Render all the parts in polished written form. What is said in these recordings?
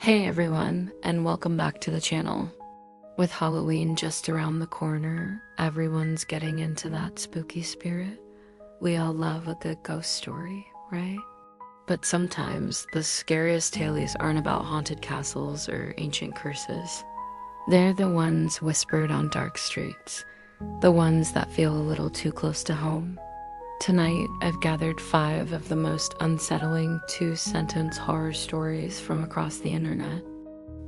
Hey everyone, and welcome back to the channel. With Halloween just around the corner, everyone's getting into that spooky spirit. We all love a good ghost story, right? But sometimes the scariest tales aren't about haunted castles or ancient curses. They're the ones whispered on dark streets, the ones that feel a little too close to home. Tonight, I've gathered 5 of the most unsettling 2-sentence horror stories from across the internet,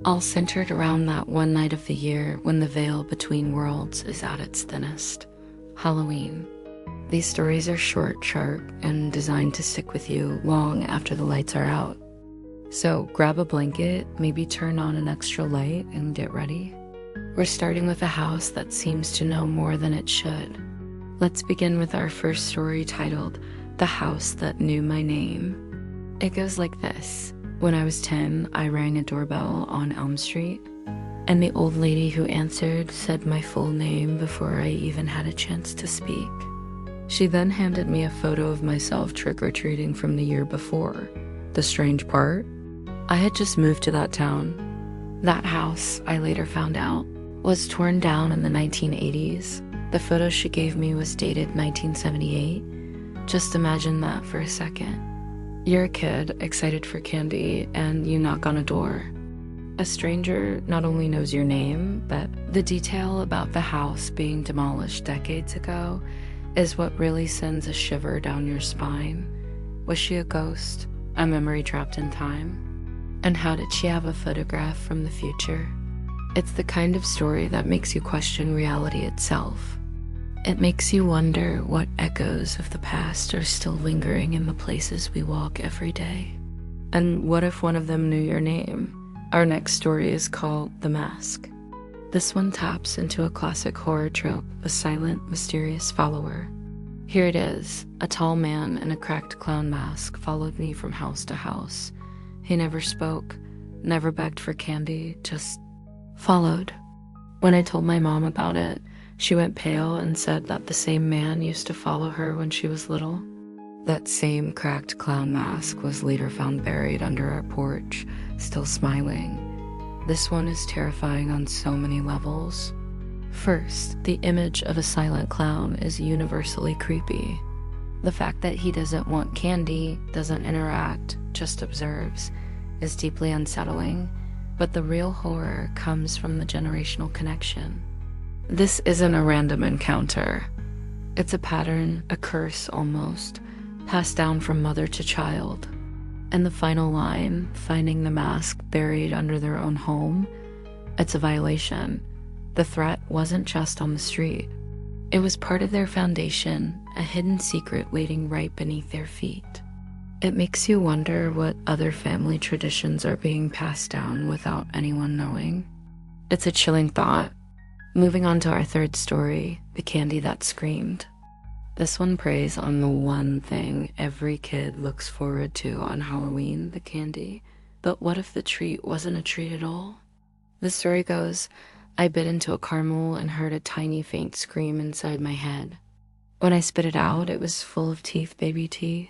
all centered around that one night of the year when the veil between worlds is at its thinnest, Halloween. These stories are short, sharp, and designed to stick with you long after the lights are out. So grab a blanket, maybe turn on an extra light, and get ready. We're starting with a house that seems to know more than it should. Let's begin with our first story titled, The House That Knew My Name. It goes like this. When I was 10, I rang a doorbell on Elm Street, and the old lady who answered said my full name before I even had a chance to speak. She then handed me a photo of myself trick-or-treating from the year before. The strange part? I had just moved to that town. That house, I later found out, was torn down in the 1980s. The photo she gave me was dated 1978. Just imagine that for a second. You're a kid, excited for candy, and you knock on a door. A stranger not only knows your name, but the detail about the house being demolished decades ago is what really sends a shiver down your spine. Was she a ghost? A memory trapped in time? And how did she have a photograph from the future? It's the kind of story that makes you question reality itself. It makes you wonder what echoes of the past are still lingering in the places we walk every day. And what if one of them knew your name? Our next story is called The Mask. This one taps into a classic horror trope, the silent, mysterious follower. Here it is. A tall man in a cracked clown mask followed me from house to house. He never spoke, never begged for candy, just followed. When I told my mom about it, she went pale and said that the same man used to follow her when she was little. That same cracked clown mask was later found buried under our porch, still smiling. This one is terrifying on so many levels. First, the image of a silent clown is universally creepy. The fact that he doesn't want candy, doesn't interact, just observes, is deeply unsettling, but the real horror comes from the generational connection. This isn't a random encounter. It's a pattern, a curse almost, passed down from mother to child. And the final line, finding the mask buried under their own home, it's a violation. The threat wasn't just on the street. It was part of their foundation, a hidden secret waiting right beneath their feet. It makes you wonder what other family traditions are being passed down without anyone knowing. It's a chilling thought. Moving on to our third story, The Candy That Screamed. This one preys on the one thing every kid looks forward to on Halloween, the candy. But what if the treat wasn't a treat at all? The story goes, I bit into a caramel and heard a tiny faint scream inside my head. When I spit it out, it was full of teeth, baby teeth.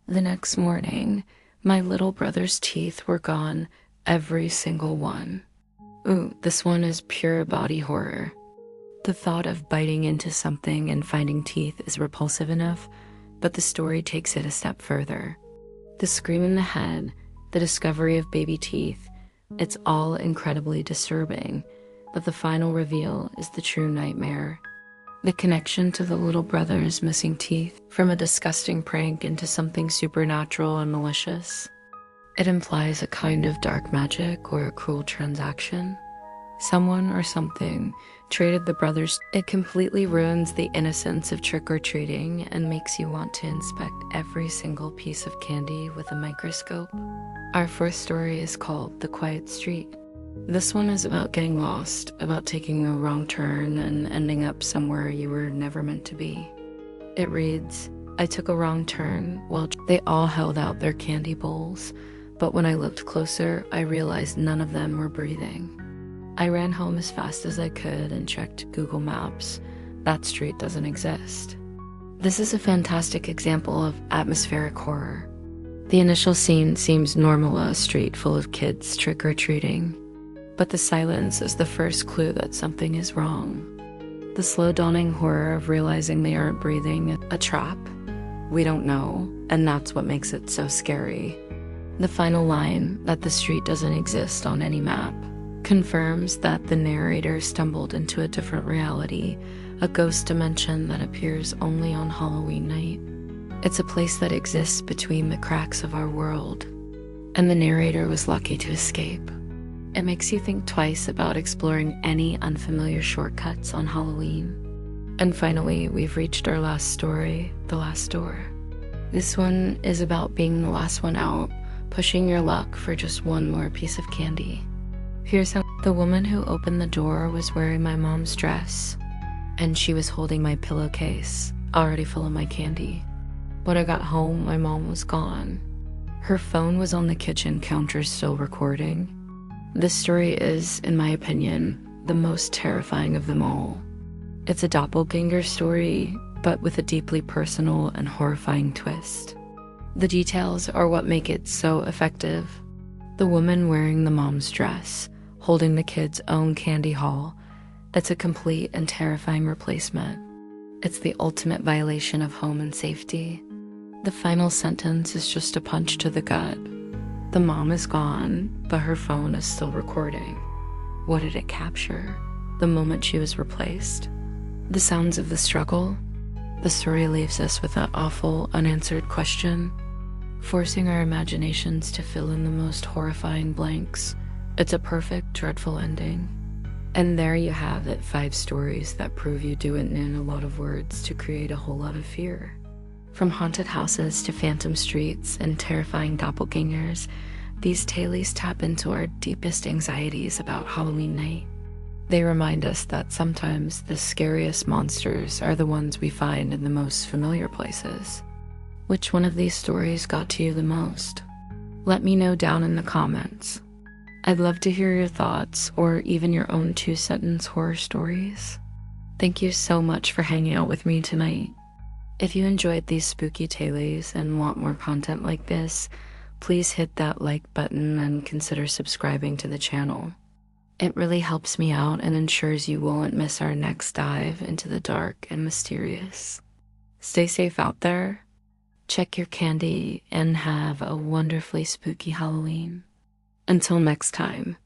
The next morning, my little brother's teeth were gone, every single one. Ooh, this one is pure body horror. The thought of biting into something and finding teeth is repulsive enough, but the story takes it a step further. The scream in the head, the discovery of baby teeth, it's all incredibly disturbing, but the final reveal is the true nightmare. The connection to the little brother's missing teeth, from a disgusting prank into something supernatural and malicious. It implies a kind of dark magic or a cruel transaction. Someone or something traded the brothers. It completely ruins the innocence of trick-or-treating and makes you want to inspect every single piece of candy with a microscope. Our fourth story is called The Quiet Street. This one is about getting lost, about taking a wrong turn and ending up somewhere you were never meant to be. It reads, I took a wrong turn while they all held out their candy bowls, but when I looked closer, I realized none of them were breathing. I ran home as fast as I could and checked Google Maps. That street doesn't exist. This is a fantastic example of atmospheric horror. The initial scene seems normal, a street full of kids trick-or-treating, but the silence is the first clue that something is wrong. The slow dawning horror of realizing they aren't breathing, a trap. We don't know, and that's what makes it so scary. The final line, that the street doesn't exist on any map, confirms that the narrator stumbled into a different reality, a ghost dimension that appears only on Halloween night. It's a place that exists between the cracks of our world, and the narrator was lucky to escape. It makes you think twice about exploring any unfamiliar shortcuts on Halloween. And finally, we've reached our last story, The Last Door. This one is about being the last one out, pushing your luck for just one more piece of candy. Here's how. The woman who opened the door was wearing my mom's dress, and she was holding my pillowcase, already full of my candy. When I got home, my mom was gone. Her phone was on the kitchen counter still recording. This story is, in my opinion, the most terrifying of them all. It's a doppelganger story, but with a deeply personal and horrifying twist. The details are what make it so effective. The woman wearing the mom's dress, holding the kid's own candy haul, it's a complete and terrifying replacement. It's the ultimate violation of home and safety. The final sentence is just a punch to the gut. The mom is gone, but her phone is still recording. What did it capture? The moment she was replaced? The sounds of the struggle? The story leaves us with that awful, unanswered question, forcing our imaginations to fill in the most horrifying blanks. It's a perfect, dreadful ending. And there you have it, 5 stories that prove you didn't need a lot of words to create a whole lot of fear. From haunted houses to phantom streets and terrifying doppelgangers, these tales tap into our deepest anxieties about Halloween night. They remind us that sometimes the scariest monsters are the ones we find in the most familiar places. Which one of these stories got to you the most? Let me know down in the comments. I'd love to hear your thoughts or even your own 2-sentence horror stories. Thank you so much for hanging out with me tonight. If you enjoyed these spooky tales and want more content like this, please hit that like button and consider subscribing to the channel. It really helps me out and ensures you won't miss our next dive into the dark and mysterious. Stay safe out there, check your candy, and have a wonderfully spooky Halloween. Until next time.